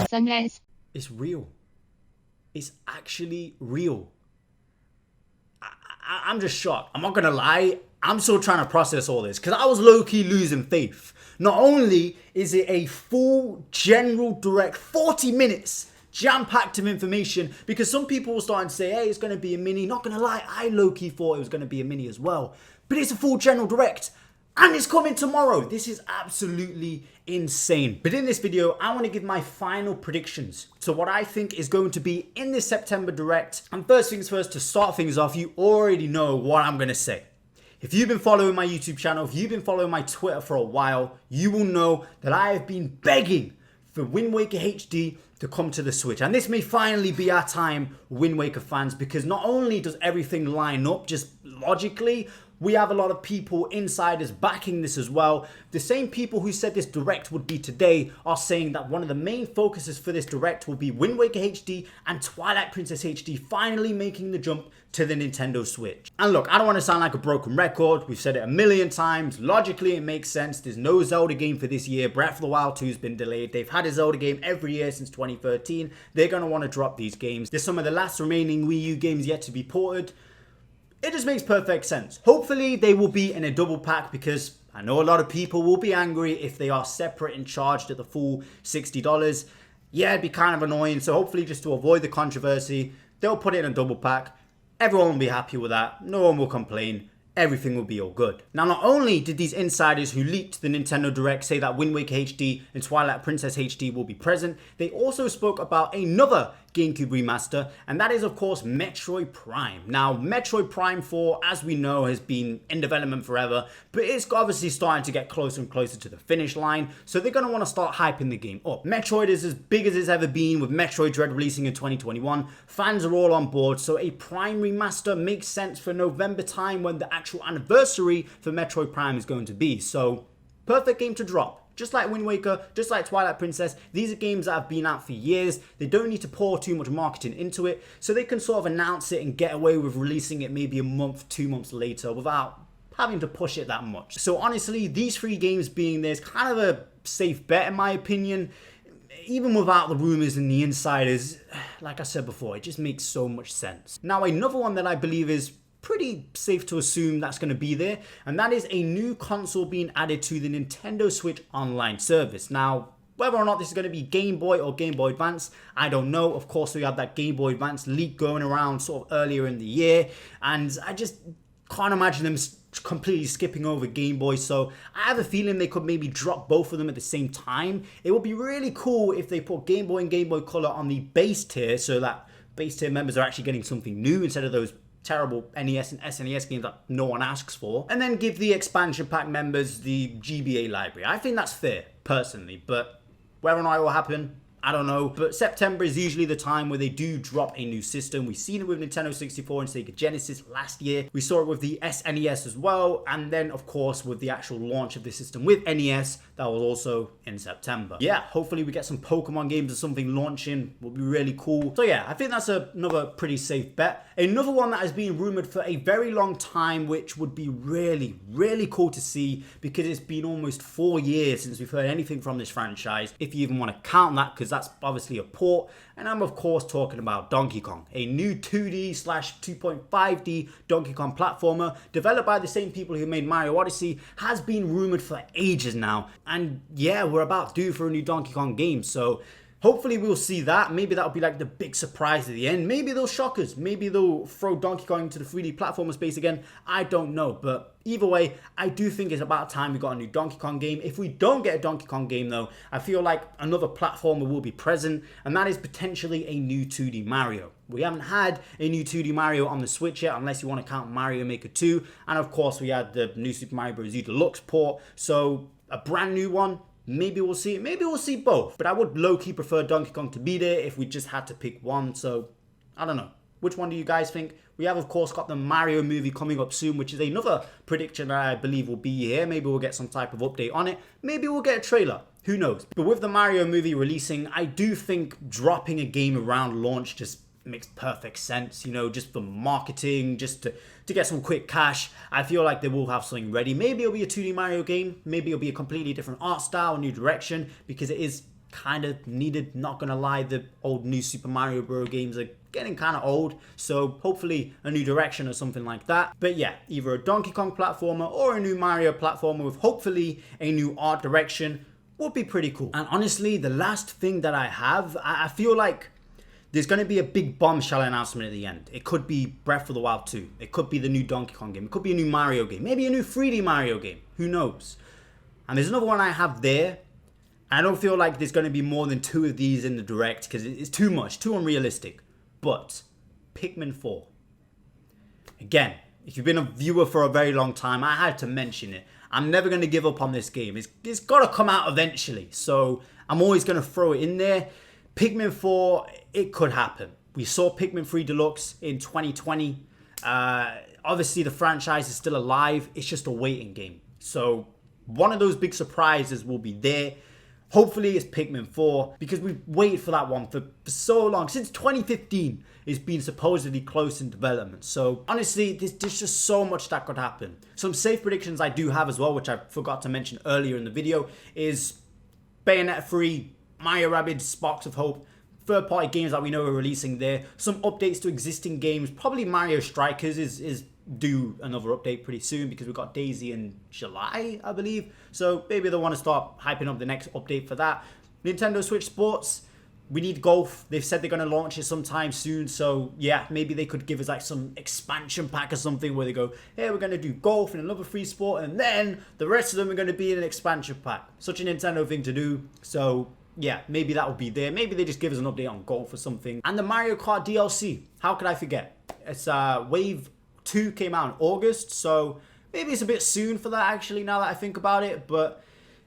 Sunrise. It's real. It's actually real. I'm just shocked. I'm not gonna lie. I'm still trying to process all this because I was low-key losing faith. Not only is it a full general direct 40 minutes jam-packed of information, because some people were starting to say, hey, it's going to be a mini. Not going to lie, I low-key thought it was going to be a mini as well. But it's a full general direct. And it's coming tomorrow. This is absolutely insane. But in this video, I want to give my final predictions to what I think is going to be in this September direct. And first things first, to start things off, you already know what I'm going to say. If you've been following my YouTube channel, if you've been following my Twitter for a while, you will know that I have been begging for Wind Waker HD to come to the Switch. And this may finally be our time, Wind Waker fans, because not only does everything line up just logically, we have a lot of people, insiders, backing this as well. The same people who said this direct would be today are saying that one of the main focuses for this direct will be Wind Waker HD and Twilight Princess HD finally making the jump to the Nintendo Switch. And look, I don't want to sound like a broken record. We've said it a million times. Logically, it makes sense. There's no Zelda game for this year. Breath of the Wild 2 has been delayed. They've had a Zelda game every year since 2013. They're going to want to drop these games. There's some of the last remaining Wii U games yet to be ported. It just makes perfect sense. Hopefully they will be in a double pack, because I know a lot of people will be angry if they are separate and charged at the full $60. Yeah, it'd be kind of annoying. So hopefully, just to avoid the controversy, they'll put it in a double pack. Everyone will be happy with that. No one will complain. Everything will be all good. Now, not only did these insiders who leaked the Nintendo Direct say that Wind Waker HD and Twilight Princess HD will be present, they also spoke about another GameCube remaster, and that is of course Metroid Prime. Now, Metroid Prime 4, as we know, has been in development forever, but it's obviously starting to get closer and closer to the finish line, so they're going to want to start hyping the game up. Metroid is as big as it's ever been, with Metroid Dread releasing in 2021. Fans are all on board, so a Prime remaster makes sense for November time, when the actual anniversary for Metroid Prime is going to be. So, perfect game to drop. Just like Wind Waker, just like Twilight Princess, these are games that have been out for years. They don't need to pour too much marketing into it, so they can sort of announce it and get away with releasing it maybe a month, 2 months later without having to push it that much. So honestly, these three games being there is kind of a safe bet in my opinion. Even without the rumors and the insiders, like I said before, it just makes so much sense. Now, another one that I believe is pretty safe to assume that's going to be there, and that is a new console being added to the Nintendo Switch online service. Now, whether or not this is going to be Game Boy or Game Boy Advance, I don't know. Of course, we had that Game Boy Advance leak going around sort of earlier in the year, and I just can't imagine them completely skipping over Game Boy, so I have a feeling they could maybe drop both of them at the same time. It would be really cool if they put Game Boy and Game Boy Color on the base tier, so that base tier members are actually getting something new instead of those terrible NES and SNES games that no one asks for, and then give the expansion pack members the GBA library. I think that's fair, personally, but whether or not it will happen, I don't know. But September is usually the time where they do drop a new system. We've seen it with Nintendo 64 and Sega Genesis last year. We saw it with the SNES as well. And then, of course, with the actual launch of the system with NES, that was also in September. Yeah, hopefully we get some Pokemon games or something launching. Will be really cool. So yeah, I think that's another pretty safe bet. Another one that has been rumored for a very long time, which would be really, really cool to see, because it's been almost 4 years since we've heard anything from this franchise, if you even want to count that, because that's obviously a port. And I'm of course talking about Donkey Kong, a new 2D/2.5D Donkey Kong platformer developed by the same people who made Mario Odyssey, has been rumored for ages now. And yeah, we're about due for a new Donkey Kong game, so hopefully we'll see that. Maybe that'll be like the big surprise at the end. Maybe they'll shock us. Maybe they'll throw Donkey Kong into the 3D platformer space again. I don't know. But either way, I do think it's about time we got a new Donkey Kong game. If we don't get a Donkey Kong game though, I feel like another platformer will be present, and that is potentially a new 2D Mario. We haven't had a new 2D Mario on the Switch yet, unless you want to count Mario Maker 2. And of course, we had the new Super Mario Bros. U Deluxe port. So a brand new one. Maybe we'll see it. Maybe we'll see both. But I would low-key prefer Donkey Kong to be there if we just had to pick one. So, I don't know. Which one do you guys think? We have, of course, got the Mario movie coming up soon, which is another prediction that I believe will be here. Maybe we'll get some type of update on it. Maybe we'll get a trailer. Who knows? But with the Mario movie releasing, I do think dropping a game around launch just makes perfect sense, you know, just for marketing, just to get some quick cash. I feel like they will have something ready. Maybe it'll be a 2D Mario game. Maybe it'll be a completely different art style, a new direction, because it is kind of needed. Not gonna lie, the old New Super Mario Bros. Games are getting kind of old, so hopefully a new direction or something like that. But yeah, either a Donkey Kong platformer or a new Mario platformer with hopefully a new art direction would be pretty cool. And honestly, the last thing that I have, I feel like there's going to be a big bombshell announcement at the end. It could be Breath of the Wild 2. It could be the new Donkey Kong game. It could be a new Mario game. Maybe a new 3D Mario game. Who knows? And there's another one I have there. I don't feel like there's going to be more than 2 of these in the Direct because it's too much, too unrealistic. But Pikmin 4. Again, if you've been a viewer for a very long time, I had to mention it. I'm never going to give up on this game. It's got to come out eventually. So I'm always going to throw it in there. Pikmin 4, it could happen. We saw Pikmin 3 Deluxe in 2020. Obviously, the franchise is still alive. It's just a waiting game. So one of those big surprises will be there. Hopefully, it's Pikmin 4 because we've waited for that one for so long. Since 2015, it's been supposedly close in development. So honestly, there's just so much that could happen. Some safe predictions I do have as well, which I forgot to mention earlier in the video, is Bayonetta 3, Mario Rabbids Sparks of Hope, third-party games that we know are releasing there, some updates to existing games, probably Mario Strikers is due another update pretty soon because we've got Daisy in July, I believe, so maybe they want to start hyping up the next update for that. Nintendo Switch Sports, we need golf. They've said they're going to launch it sometime soon, so yeah, maybe they could give us like some expansion pack or something where they go, hey, we're going to do golf and another free sport, and then the rest of them are going to be in an expansion pack. Such a Nintendo thing to do, so yeah, maybe that will be there. Maybe they just give us an update on golf or something. And the Mario Kart DLC, how could I forget? It's Wave 2 came out in August, so maybe it's a bit soon for that actually now that I think about it, but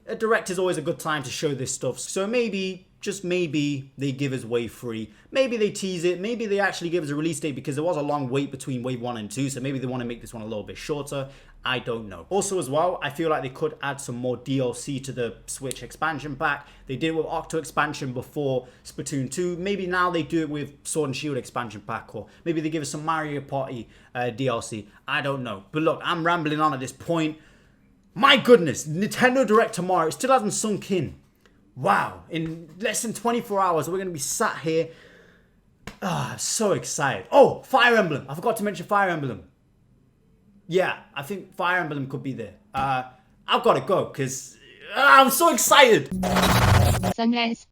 a Direct is always a good time to show this stuff. So maybe, just maybe, they give us Wave 3. Maybe they tease it. Maybe they actually give us a release date because there was a long wait between Wave 1 and 2, so maybe they want to make this one a little bit shorter. I don't know. Also as well, I feel like they could add some more DLC to the Switch expansion pack. They did it with Octo expansion before Splatoon 2. Maybe now they do it with Sword and Shield expansion pack, or maybe they give us some Mario Party DLC. I don't know. But look, I'm rambling on at this point. My goodness, Nintendo Direct tomorrow. It still hasn't sunk in. Wow, in less than 24 hours, we're going to be sat here. I'm so excited. Oh, Fire Emblem. I forgot to mention Fire Emblem. Yeah, I think Fire Emblem could be there. I've got to go because I'm so excited. Sunrise.